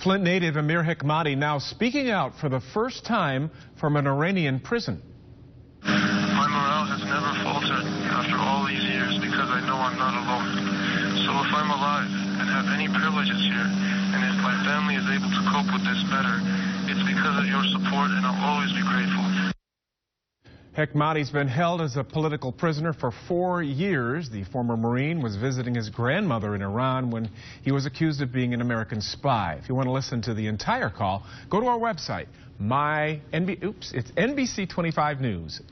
Flint native Amir Hekmati now speaking out for the first time from an Iranian prison. My morale has never faltered after all these years because I know I'm not alone. So if I'm alive and have any privileges here, and if my family is able to cope with this better, it's because of your support, and I'll always be grateful. Hekmati's been held as a political prisoner for 4 years. The former Marine was visiting his grandmother in Iran when he was accused of being an American spy. If you want to listen to the entire call, go to our website, it's NBC25news.com.